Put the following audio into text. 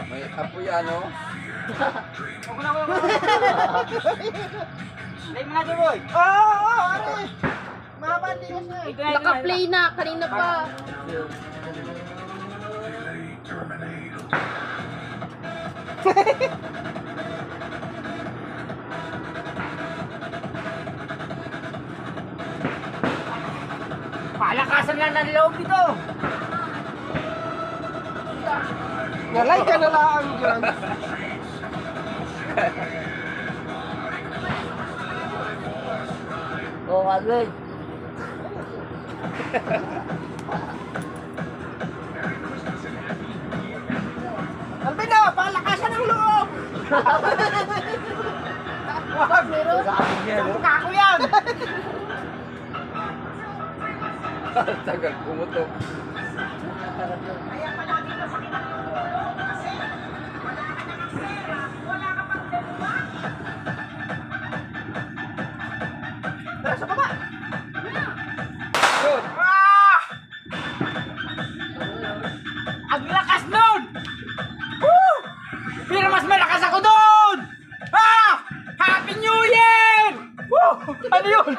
May apoy ano? Huwag na, huwag na. Play mo na, Joy. Oo, are. Mahaba ang liwas na eh. Naka-play na, kanina pa. Palakasan lang ng loob ito. Nalay ka na lang dyan. Oo, Adley. Alvin na, palakasan ang loob. Wag, meron. Mukha ko yan. Tagal pumutok. Tara sa baba. Yun! Ah! Ang lakas nun! Woo! Pero mas malakas ako doon! Ah! Happy New Year! Woo! Ano yun?